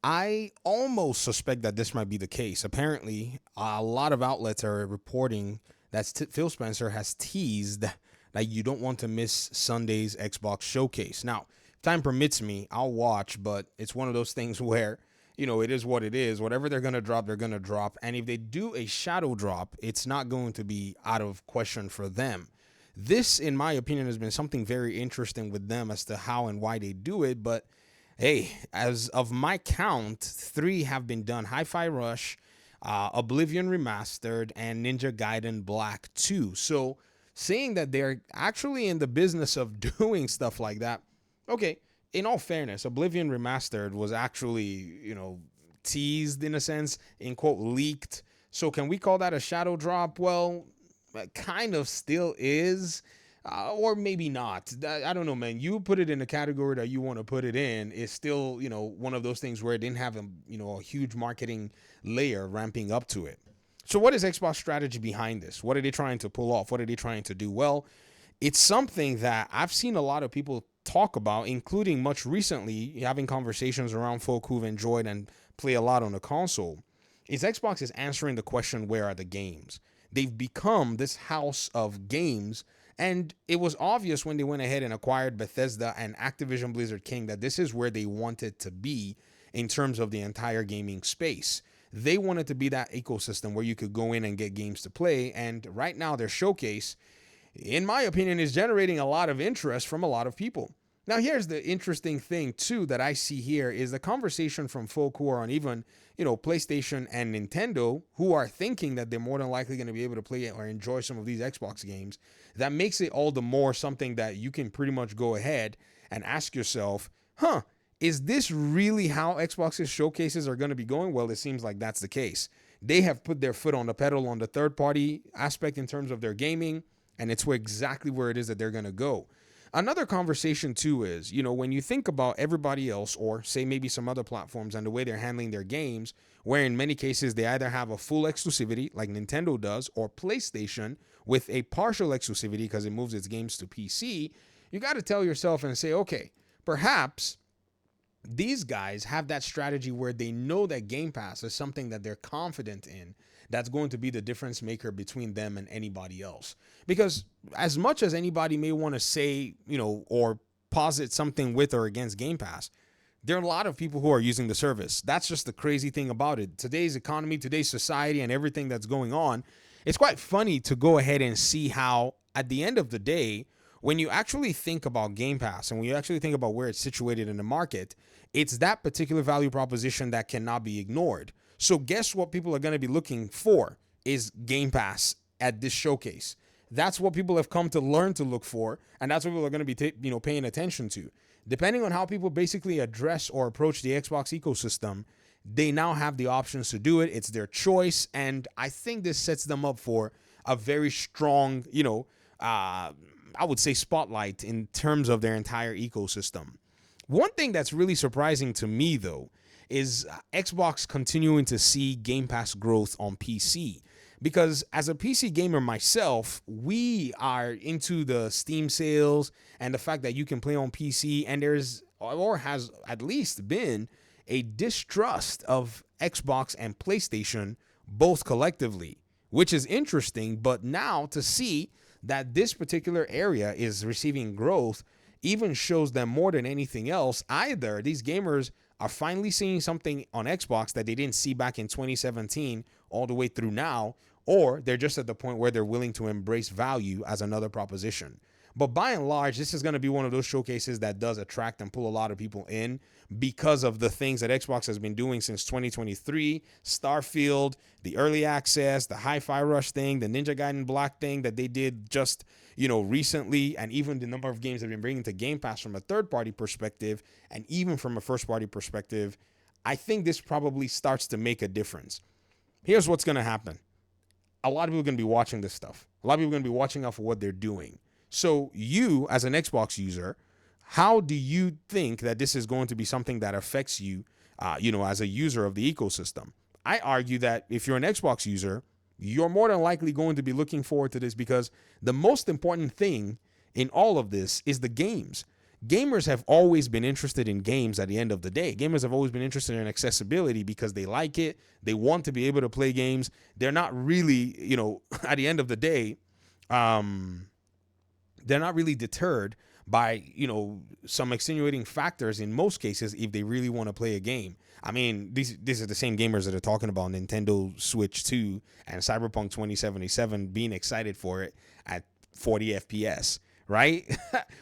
I almost suspect that this might be the case. Apparently, a lot of outlets are reporting that Phil Spencer has teased that you don't want to miss Sunday's Xbox showcase. Now, if time permits me, I'll watch, but it's one of those things where, it is what it is. Whatever they're going to drop, they're going to drop. And if they do a shadow drop, it's not going to be out of question for them. This, in my opinion, has been something very interesting with them as to how and why they do it, but hey, as of my count, three have been done: Hi-Fi Rush, Oblivion Remastered, and Ninja Gaiden Black 2. So, saying that they're actually in the business of doing stuff like that, okay, in all fairness, Oblivion Remastered was actually, teased in a sense, in quote, leaked. So, can we call that a shadow drop? Well, it kind of still is. Or maybe not. I don't know, man. You put it in the category that you want to put it in. It's still, one of those things where it didn't have a huge marketing layer ramping up to it. So what is Xbox strategy behind this? What are they trying to pull off? What are they trying to do? Well, it's something that I've seen a lot of people talk about, including much recently having conversations around folk who've enjoyed and play a lot on the console. Is Xbox is answering the question, where are the games? They've become this house of games. And it was obvious when they went ahead and acquired Bethesda and Activision Blizzard King that this is where they wanted to be in terms of the entire gaming space. They wanted to be that ecosystem where you could go in and get games to play. And right now, their showcase, in my opinion, is generating a lot of interest from a lot of people. Now, here's the interesting thing, too, that I see here is the conversation from folk who are on even, PlayStation and Nintendo, who are thinking that they're more than likely going to be able to play or enjoy some of these Xbox games. That makes it all the more something that you can pretty much go ahead and ask yourself, is this really how Xbox's showcases are going to be going? Well, it seems like that's the case. They have put their foot on the pedal on the third-party aspect in terms of their gaming, and it's exactly where it is that they're going to go. Another conversation, too, is, when you think about everybody else, or say maybe some other platforms and the way they're handling their games, where in many cases they either have a full exclusivity like Nintendo does, or PlayStation with a partial exclusivity because it moves its games to PC, you got to tell yourself and say, okay, perhaps these guys have that strategy where they know that Game Pass is something that they're confident in, that's going to be the difference maker between them and anybody else. Because as much as anybody may want to say, or posit something with or against Game Pass, there are a lot of people who are using the service. That's just the crazy thing about it. Today's economy, today's society, and everything that's going on, it's quite funny to go ahead and see how, at the end of the day, when you actually think about Game Pass and when you actually think about where it's situated in the market, it's that particular value proposition that cannot be ignored. So guess what people are going to be looking for is Game Pass at this showcase. That's what people have come to learn to look for, and that's what people are going to be paying attention to. Depending on how people basically address or approach the Xbox ecosystem, they now have the options to do it. It's their choice, and I think this sets them up for a very strong, I would say spotlight in terms of their entire ecosystem. One thing that's really surprising to me, though, is Xbox continuing to see Game Pass growth on PC. Because as a PC gamer myself, we are into the Steam sales and the fact that you can play on PC, and there's, or has at least been, a distrust of Xbox and PlayStation, both collectively, which is interesting. But now to see that this particular area is receiving growth even shows them more than anything else, either these gamers are finally seeing something on Xbox that they didn't see back in 2017 all the way through now, or they're just at the point where they're willing to embrace value as another proposition. But by and large, this is going to be one of those showcases that does attract and pull a lot of people in because of the things that Xbox has been doing since 2023, Starfield, the early access, the Hi-Fi Rush thing, the Ninja Gaiden Black thing that they did just, recently, and even the number of games they've been bringing to Game Pass from a third-party perspective and even from a first-party perspective. I think this probably starts to make a difference. Here's what's going to happen. A lot of people are going to be watching this stuff. A lot of people are going to be watching out for what they're doing. So you, as an Xbox user, how do you think that this is going to be something that affects you, as a user of the ecosystem? I argue that if you're an Xbox user, you're more than likely going to be looking forward to this because the most important thing in all of this is the games. gamers have always been interested in games at the end of the day. Gamers have always been interested in accessibility because they like it. They want to be able to play games. They're not really, at the end of the day, they're not really deterred by, some extenuating factors in most cases if they really want to play a game. I mean, these are the same gamers that are talking about Nintendo Switch 2 and Cyberpunk 2077 being excited for it at 40 FPS, right?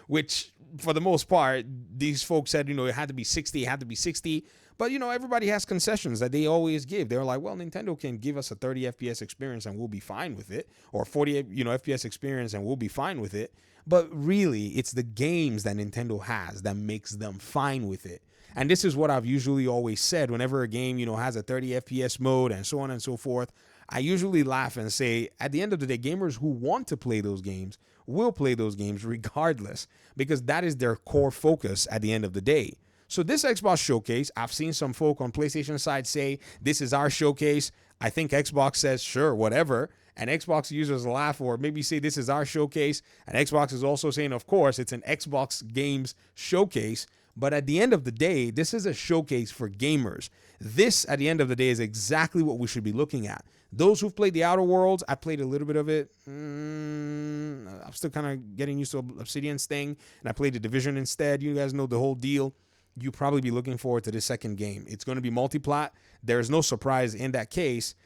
Which, for the most part, these folks said, it had to be 60. But, everybody has concessions that they always give. They're like, well, Nintendo can give us a 30 FPS experience and we'll be fine with it. Or 40, FPS experience and we'll be fine with it. But really, it's the games that Nintendo has that makes them fine with it. And this is what I've usually always said whenever a game, has a 30 FPS mode and so on and so forth. I usually laugh and say, at the end of the day, gamers who want to play those games will play those games regardless, because that is their core focus at the end of the day. So this Xbox showcase, I've seen some folk on PlayStation side say, this is our showcase. I think Xbox says, sure, whatever. And Xbox users laugh or maybe say this is our showcase. And Xbox is also saying, of course, it's an Xbox games showcase. But at the end of the day, this is a showcase for gamers. This, at the end of the day, is exactly what we should be looking at. Those who've played the Outer Worlds, I played a little bit of it. I'm still kind of getting used to Obsidian's thing. And I played The Division instead. You guys know the whole deal. You probably be looking forward to this second game. It's going to be multi-plat. There's no surprise in that case.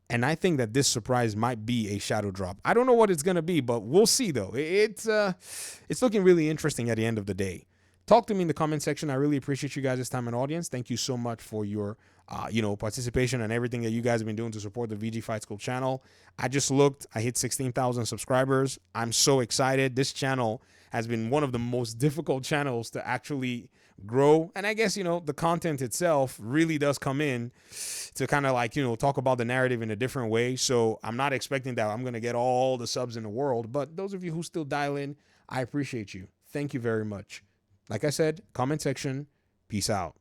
And I think that this surprise might be a shadow drop. I don't know what it's going to be, but we'll see, though. It's looking really interesting at the end of the day. Talk to me in the comment section. I really appreciate you guys' time and audience. Thank you so much for your, participation and everything that you guys have been doing to support the VG Fight School channel. I just looked. I hit 16,000 subscribers. I'm so excited. This channel has been one of the most difficult channels to actually grow. And I guess, the content itself really does come in to kind of talk about the narrative in a different way. So I'm not expecting that I'm going to get all the subs in the world. But those of you who still dial in, I appreciate you. Thank you very much. Like I said, comment section. Peace out.